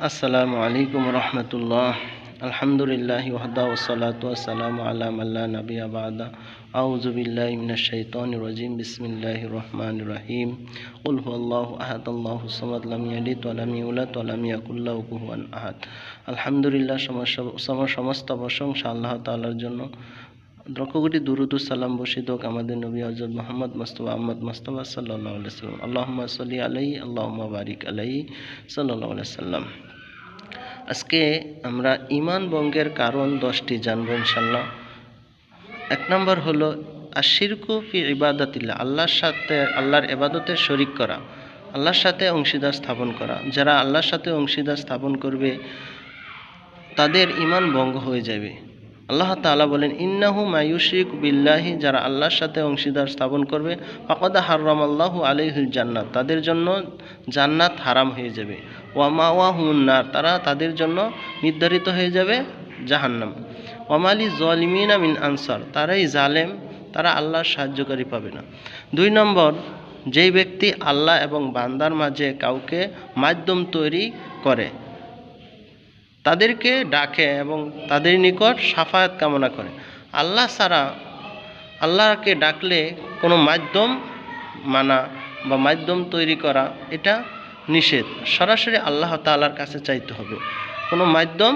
আসসালামু আলাইকুম রহমতুল্লাহ। আলহামদুলিল্লাহি ওয়াহদা ওয়াসসালাতু ওয়াসসালামু আলা মান লা নাবিয়্যা বা'দা। আউযু বিল্লাহি মিনাশ শাইতানির রাজিম। বিসমিল্লাহির রহমানির রহিম। কুল হুয়াল্লাহু আহাদ আল্লাহুস সামাদ লাম ইয়ালিদ ওয়া লাম ইউলাদ ওয়া লাম ইয়াকুল লাহু কুফুয়ান আহাদ। আলহামদুলিল্লাহ, সমস্ত প্রশংসা আল্লাহ তাআলার জন্য। লক্ষকোটি দুরূদ ও সালাম বর্ষিত হোক আমাদের নবী হযরত মুহাম্মদ মুস্তাফা সাল্লাল্লাহু আলাইহি ওয়াসাল্লাম। আল্লাহুম্মা সাল্লি আলাইহি আল্লাহুম্মা বারিক আলাইহি সাল্লাল্লাহু আলাইহি ওয়াসাল্লাম। আজকে আমরা ঈমান ভঙ্গের কারণ 10টি জানব ইনশাআল্লাহ। 1 নম্বর হলো আশিরকু ফি ইবাদাতিল্লাহ, আল্লাহর ইবাদতে শরীক করা, আল্লাহর সাথে অংশীদার স্থাপন করা। যারা আল্লাহর সাথে অংশীদার স্থাপন করবে তাদের ঈমান ভঙ্গ হয়ে যাবে। আল্লাহ তাআলা বলেন, ইন্নাহু মায়ুশরিকু বিল্লাহি, যারা আল্লাহর সাথে অংশীদার স্থাপন করবে, ফাকাদ হারামাল্লাহু আলাইহিল জান্নাত, তাদের জন্য জান্নাত হারাম হয়ে যাবে। ওয়া মাওয়াহুন নার, তাদের জন্য নির্ধারিত হয়ে যাবে জাহান্নাম। ওয়া মালি যালিমিনা মিন আনসার, তারাই জালেম, তারা আল্লাহর সাহায্যকারী পাবে না। 2 নম্বর, যেই ব্যক্তি আল্লাহ এবং বান্দার মাঝে কাউকে মাধ্যম তৈরি করে, তাদেরকে ডাকে এবং তাদের নিকট শাফায়াত কামনা করে। আল্লাহ ছাড়া আল্লাহকে ডাকলে কোনো মাধ্যম মানা বা মাধ্যম তৈরি করা এটা নিষেধ। সরাসরি আল্লাহ তাআলার কাছে চাইতে হবে, কোনো মাধ্যম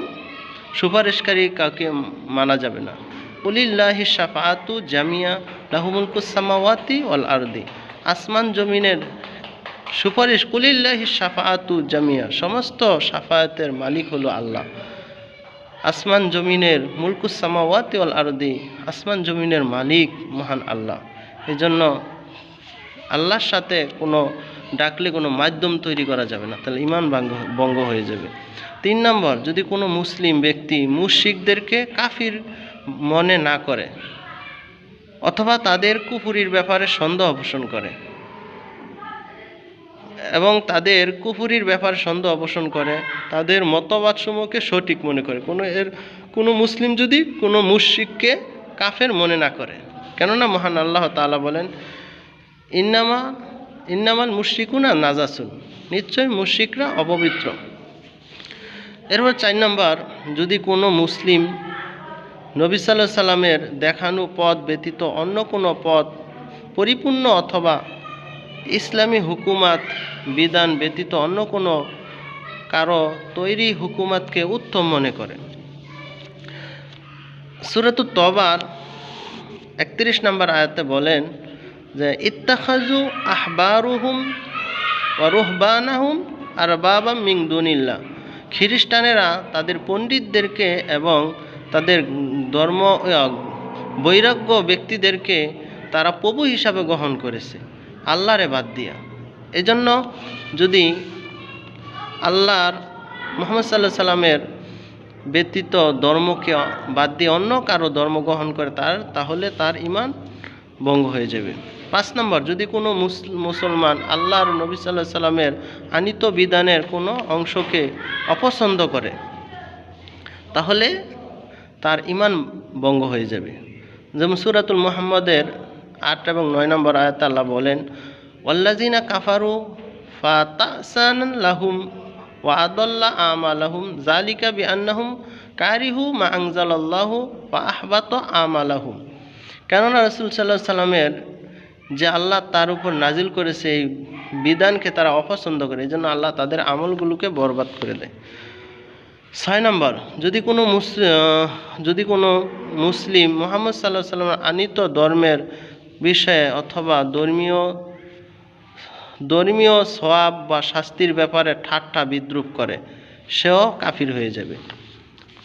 সুপারিশকারী কাউকে মানা যাবে না। কুলিল্লাহি শাফাআতু জামিয়া লাহু মুলকুস সামাওয়াতি ওয়াল আরদি, আসমান জমিনের সুপারিশ, কুলিল্লাহি শাফাআতু জামিয়া, সমস্ত শাফায়াতের মালিক হলো আল্লাহ। আসমান জমিনের মুলকুস সামাওয়াতি ওয়াল আরদি, আসমান জমিনের মালিক মহান আল্লাহ। এই জন্য আল্লাহর সাথে কোনো ডাকলে কোনো মাধ্যম তৈরি করা যাবে না, তাহলে ঈমান ভঙ্গ হয়ে যাবে। 3 নম্বর, যদি কোনো মুসলিম ব্যক্তি মুশরিকদেরকে কাফির মনে না করে অথবা তাদের কুফরির ব্যাপারে সন্দেহ পোষণ করে এবং তাদের মতবাদসমূহকে সঠিক মনে করে, কোনো মুসলিম যদি কোনো মুশরিককে কাফের মনে না করে, কেননা মহান আল্লাহ তাআলা বলেন, ইন্নামাল মুশরিকুনা নাজাসুন, নিশ্চয় মুশরিকরা অপবিত্র। এরপর 4 নম্বর, যদি কোনো মুসলিম নবী সাল্লাল্লাহু আলাইহি সাল্লামের দেখানো পথ ব্যতীত অন্য কোনো পথ পরিপূর্ণ অথবা ইসলামী হুকুমাত বিধান ব্যতীত অন্য কোনো কারো তৈরি হুকুমাতকে উত্তম মনে করে। সূরাতুত তওবার 31 নম্বর আয়াতে বলেন যে, ইত্তাখাযু আহবারুহুম ওয়া রুহবানাহুম আরবাবাম মিন দুনিল্লাহ, খ্রিস্টানেরা তাদের পণ্ডিতদেরকে এবং তাদের ধর্ম বৈরাগ্য ব্যক্তিদেরকে তারা প্রভু হিসাবে গ্রহণ করেছে আল্লাহরে বাদ দিয়া। এজন্য যদি আল্লাহর মুহাম্মদ সাল্লাল্লাহু আলাইহি সাল্লামের ব্যতীত ধর্মকে বাদ দিয়ে অন্য কারো ধর্ম গ্রহণ করে তাহলে তার ঈমান ভঙ্গ হয়ে যাবে। 5 নম্বর, যদি কোনো মুসলমান আল্লাহর নবী সাল্লাল্লাহু আলাইহি সাল্লামের আনিত বিধানের কোনো অংশকে অপছন্দ করে তাহলে তার ঈমান ভঙ্গ হয়ে যাবে। যেমন সূরাতুল মুহাম্মাদের 8 এবং 9 নম্বর আয়াতে আল্লাহ বলেন, ওয়াল্লাযিনা কাফারু ফাতাসান লাহুম ওয়া আদাল্লা আমালাহুম যালিকা বিআন্নাহুম কারিহু মা আনজালাল্লাহু ওয়া আহবাতা আমালাহুম, কেননা রাসূল সাল্লাল্লাহু আলাইহি সাল্লামের যে আল্লাহ তার উপর নাজিল করেছে এই বিধানকে তারা অপছন্দ করে, এই জন্য আল্লাহ তাদের আমলগুলোকে বরবাদ করে দেয়। 6 নম্বর, যদি কোনো মুসলিম মুহাম্মদ সাল্লাল্লাহু আলাইহি সাল্লামের আনিত ধর্মের বিষয়ে অথবা ধর্মীয় সওয়াব বা শাস্তির ব্যাপারে ঠাট্টা বিদ্রূপ করে, সেও কাফির হয়ে যাবে।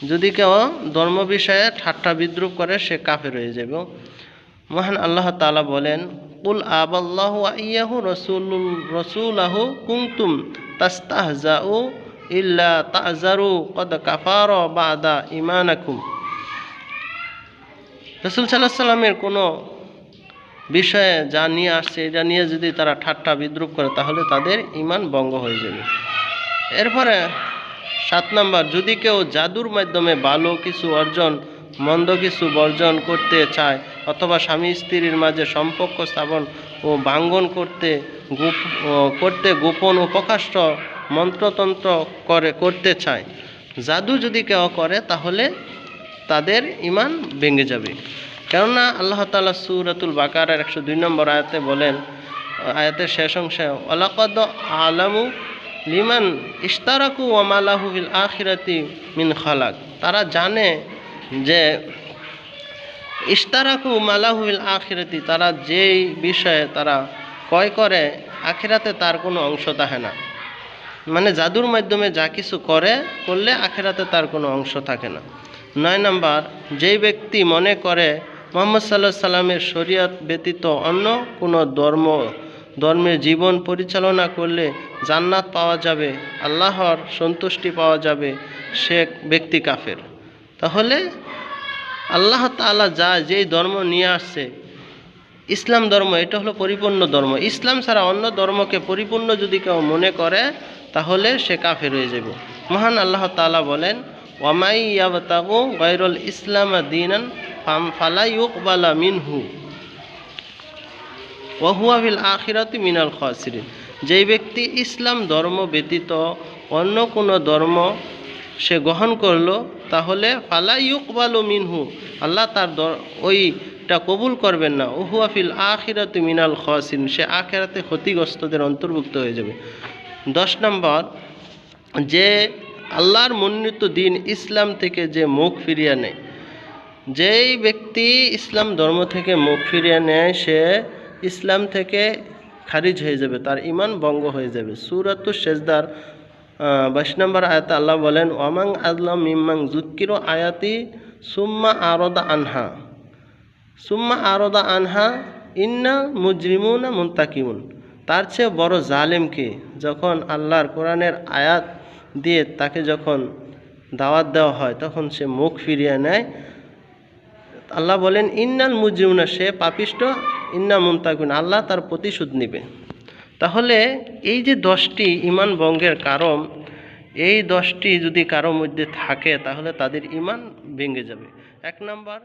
যদি কেউ ধর্ম বিষয়ে ঠাট্টা বিদ্রূপ করে সে কাফির হয়ে যাবে। মহান আল্লাহ তাআলা বলেন, কুল আবাল্লাহু ওয়া ইয়্যাহু রাসূলুহু কুনতুম তাস্তাহজাউ ইল্লা তা'জারু ক্বাদ কাফারা বা'দা ঈমানাকুম, রাসূল সাল্লাল্লাহু আলাইহি সাল্লামের কোনো বিষয়ে যা নিয়ে আসছে এটা নিয়ে যদি তারা ঠাট্টা বিদ্রূপ করে তাহলে তাদের ঈমান ভঙ্গ হয়ে যাবে। এরপরে 7 নম্বর, যদি কেউ জাদুর মাধ্যমে ভালো কিছু অর্জন মন্দ কিছু বর্জন করতে চায় অথবা স্বামী স্ত্রীর মাঝে সম্পর্ক স্থাপন ও ভাঙ্গন করতে গোপন ও প্রকাশ্য মন্ত্রতন্ত্র করতে চায়, জাদু যদি কেউ করে তাহলে তাদের ঈমান ভেঙে যাবে। কেননা আল্লাহ তাআলা সূরাতুল বাকারার 102 নম্বর আয়াতে বলেন, আয়াতের শেষ অংশে, ওয়ালাকাদ আলামু লিমান ইশতারাকু ওয়া মা লাহু ফিল আখিরাতি মিন খালাক। তারা জানে যে ইশতারাকু মা লাহু ফিল আখিরাতি, তারা যেই বিষয়ে তারা ক্রয় করে আখিরাতে তার কোনো অংশ থাকে না। মানে জাদুর মাধ্যমে যা কিছু করলে আখিরাতে তার কোনো অংশ থাকে না। 9 নম্বর, যেই ব্যক্তি মনে করে মুহাম্মদ সাল্লাল্লাহু আলাইহি সাল্লামের শরীয়ত ব্যতীত অন্য কোনো ধর্মের জীবন পরিচালনা করলে জান্নাত পাওয়া যাবে, আল্লাহর সন্তুষ্টি পাওয়া যাবে, সে ব্যক্তি কাফের। তাহলে আল্লাহ তাআলা যেই ধর্ম নিয়ে আসছে, ইসলাম ধর্ম, এটা হলো পরিপূর্ণ ধর্ম। ইসলাম ছাড়া অন্য ধর্মকে পরিপূর্ণ যদি কেউ মনে করে তাহলে সে কাফের হয়ে যাবে। মহান আল্লাহ তাআলা বলেন, ওয়ামাই ইয়াবতাগু গায়রুল ইসলাম দীনান ফালা ইউকবালা মিনহু ওয়া হুয়া ফিল আখিরাতি মিনাল খাসিরিন। যেই ব্যক্তি ইসলাম ধর্ম ব্যতীত অন্য কোনো ধর্ম সে গ্রহণ করলো তাহলে ফালা ইউকবালু মিনহু, আল্লাহ তার ওইটা কবুল করবেন না। ওয়া হুয়া ফিল আখিরাতি মিনাল খাসিরিন, সে আখিরাতে ক্ষতিগ্রস্তদের অন্তর্ভুক্ত হয়ে যাবে। 10 নম্বর, যে আল্লাহর মনোনীত দিন ইসলাম থেকে যে মুখ ফিরিয়ে নেয়, যেই ব্যক্তি ইসলাম ধর্ম থেকে মুখ ফিরিয়ে নেয় সে ইসলাম থেকে খারিজ হয়ে যাবে, তার ঈমান ভঙ্গ হয়ে যাবে। সূরাতুস সিজদার 22 নম্বর আয়াতে আল্লাহ বলেন, ওয়ামান আযলাম মিম্মান যুক্কিরু আয়াতি সুম্মা আরাদা আনহা ইন্না মুজরিমুনা মুনতাকিমুন। তার চেয়ে বড় জালেম কে, যখন আল্লাহর কোরআনের আয়াত দিয়ে তাকে যখন দাওয়াত দেওয়া হয় তখন সে মুখ ফিরিয়ে নেয়। আল্লাহ বলেন, ইন্নাল মুজরিমুনা, সে পাপিষ্ট, ইন্না মুনতাকিমুন, আল্লাহ তার প্রতিশোধ নেবে। তাহলে এই যে 10টি ঈমান ভঙ্গের কারণ, এই 10টি যদি কারো মধ্যে থাকে তাহলে তাদের ঈমান ভেঙে যাবে। 1 নম্বর,